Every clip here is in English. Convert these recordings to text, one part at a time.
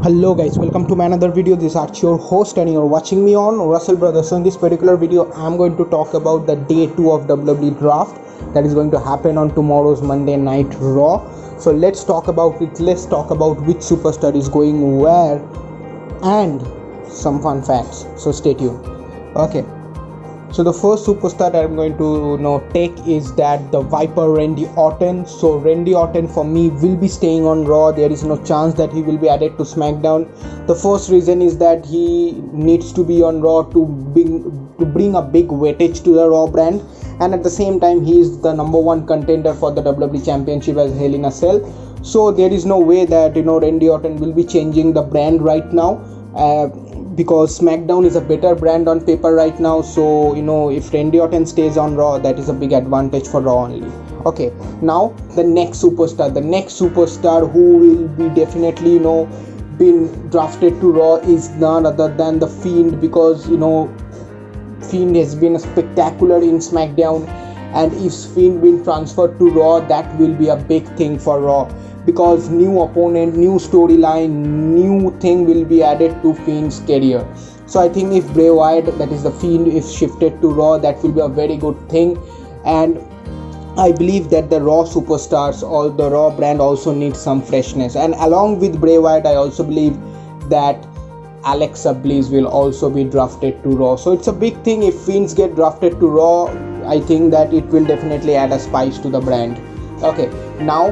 Hello guys, welcome to my another video. This is Archie, your host, and you're watching me on Russell Brothers. So in this particular video, I'm going to talk about the day 2 of WWE draft that is going to happen on tomorrow's Monday Night Raw. So let's talk about it. Let's talk about which superstar is going where and some fun facts. So stay tuned. Okay. So the first superstar that I'm going to take is that the Viper Randy Orton. So Randy Orton for me will be staying on Raw. There is no chance that he will be added to SmackDown. The first reason is that he needs to be on Raw to bring a big weightage to the Raw brand, and at the same time he is the number one contender for the WWE Championship as Hell in a Cell. So there is no way that Randy Orton will be changing the brand right now. Because SmackDown is a better brand on paper right now. So if Randy Orton stays on Raw, that is a big advantage for Raw only. Okay, now the next superstar who will be definitely been drafted to Raw is none other than the Fiend, because Fiend has been spectacular in SmackDown, and if Fiend been transferred to Raw, that will be a big thing for Raw, because new opponent, new storyline, new thing will be added to Fiend's career. So I think if Bray Wyatt, that is the Fiend, is shifted to Raw, that will be a very good thing. And I believe that the Raw superstars or the Raw brand also needs some freshness. And along with Bray Wyatt, I also believe that Alexa Bliss will also be drafted to Raw. So it's a big thing if Fiends get drafted to Raw. I think that it will definitely add a spice to the brand. Okay, now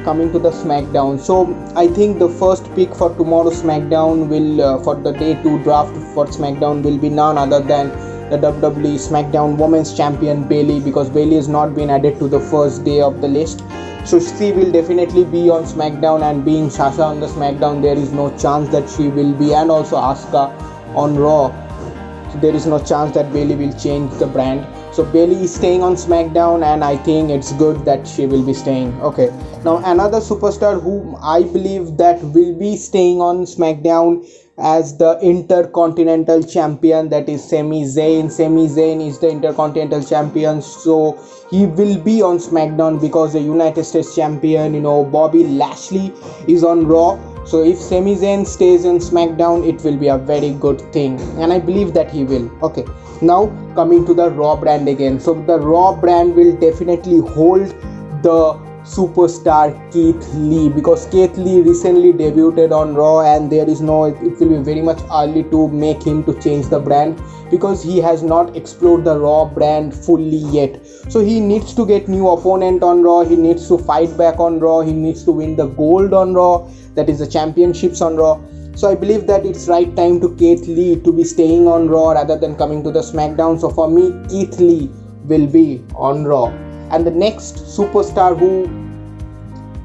coming to the SmackDown. So I think the first pick for tomorrow's SmackDown will for the day 2 draft for SmackDown will be none other than the WWE SmackDown Women's Champion Bayley, because Bayley has not been added to the first day of the list. So she will definitely be on SmackDown, and being Sasha on the SmackDown, there is no chance that she will be, and also Asuka on Raw. So there is no chance that Bayley will change the brand. So Bayley is staying on SmackDown, and I think it's good that she will be staying. Okay, now another superstar whom I believe that will be staying on SmackDown as the Intercontinental Champion, that is Sami Zayn. Sami Zayn is the Intercontinental Champion, so he will be on SmackDown because the United States Champion, Bobby Lashley, is on Raw. So if Sami Zayn stays in SmackDown, it will be a very good thing, and I believe that he will. Okay, now coming to the Raw brand again. So the Raw brand will definitely hold the superstar Keith Lee, because Keith Lee recently debuted on Raw, and it will be very much early to make him to change the brand, because he has not explored the Raw brand fully yet. So he needs to get new opponent on Raw, he needs to fight back on Raw, he needs to win the gold on Raw, that is the championships on Raw. So I believe that it's right time to Keith Lee to be staying on Raw rather than coming to the SmackDown. So for me, Keith Lee will be on Raw. And the next superstar who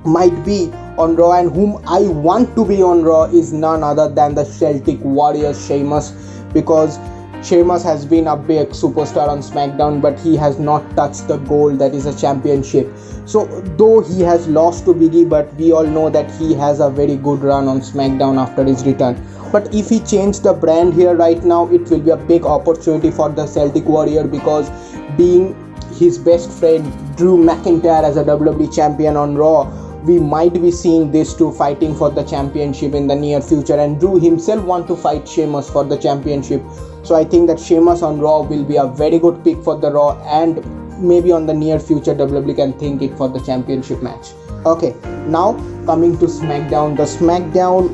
might be on Raw and whom I want to be on Raw is none other than the Celtic Warrior, Sheamus, because Sheamus has been a big superstar on SmackDown, but he has not touched the gold, that is a championship. So though he has lost to Biggie, but we all know that he has a very good run on SmackDown after his return. But if he changed the brand here right now, it will be a big opportunity for the Celtic Warrior, because being his best friend Drew McIntyre as a WWE champion on Raw, we might be seeing these two fighting for the championship in the near future, and Drew himself want to fight Sheamus for the championship. So I think that Sheamus on Raw will be a very good pick for the Raw, and maybe on the near future WWE can think it for the championship match. Okay, now coming to SmackDown. The SmackDown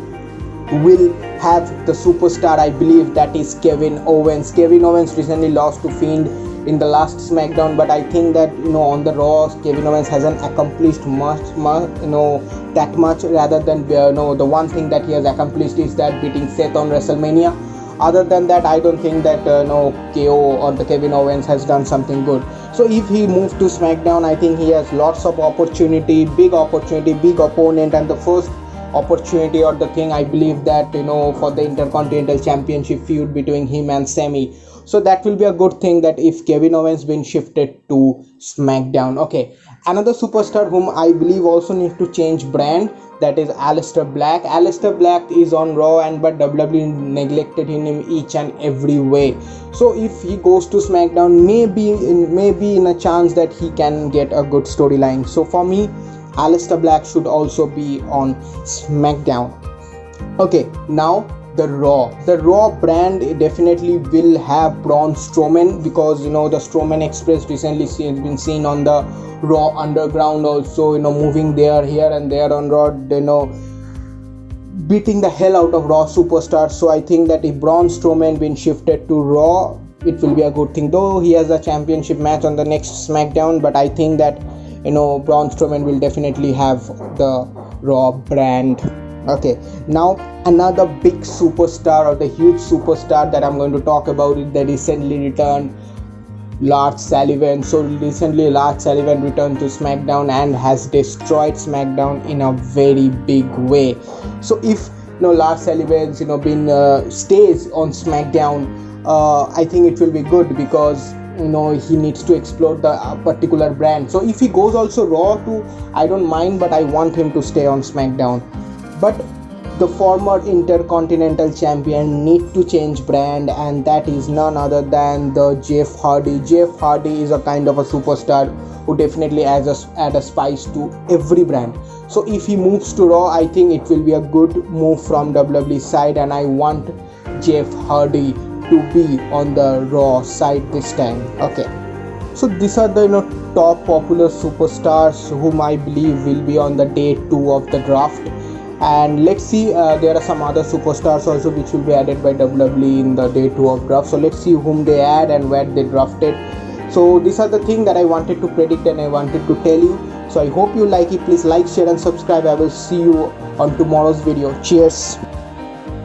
will have the superstar, I believe, that is Kevin Owens. Kevin Owens recently lost to Fiend in the last SmackDown, but I think that on the Raw, Kevin Owens hasn't accomplished much, that much. Rather than the one thing that he has accomplished is that beating Seth on WrestleMania. Other than that, I don't think that KO or the Kevin Owens has done something good. So if he moves to SmackDown, I think he has lots of opportunity, big opponent, and the first opportunity or the thing, I believe that for the Intercontinental Championship feud between him and Sami. So that will be a good thing, that if Kevin Owens been shifted to SmackDown. Okay, another superstar whom I believe also needs to change brand, that is Aleister Black. Aleister Black is on Raw, but WWE neglected him in each and every way. So if he goes to SmackDown, maybe in a chance that he can get a good storyline. So for me, Aleister Black should also be on SmackDown. Okay, now the Raw brand definitely will have Braun Strowman, because the Strowman Express recently has been seen on the Raw Underground also, moving there, here and there on Raw, beating the hell out of Raw superstars. So I think that if Braun Strowman been shifted to Raw, it will be a good thing. Though he has a championship match on the next SmackDown, but I think that Braun Strowman will definitely have the Raw brand. Okay, now another big superstar, or the huge superstar that I'm going to talk about, is the recently returned Lars Sullivan. So recently Lars Sullivan returned to SmackDown and has destroyed SmackDown in a very big way. So if Lars Sullivan's been stays on SmackDown, I think it will be good, because he needs to explore the particular brand. So if he goes also Raw too, I don't mind, but I want him to stay on SmackDown. But the former Intercontinental Champion need to change brand, and that is none other than the Jeff Hardy. Jeff Hardy is a kind of a superstar who definitely add a spice to every brand. So if he moves to Raw, I think it will be a good move from WWE side, and I want Jeff Hardy to be on the Raw side this time. Okay. So these are the top popular superstars whom I believe will be on the day 2 of the draft. And let's see, there are some other superstars also which will be added by WWE in the day 2 of draft. So let's see whom they add and where they drafted. So these are the things that I wanted to predict and I wanted to tell you. So I hope you like it. Please like, share and subscribe. I will see you on tomorrow's video. Cheers.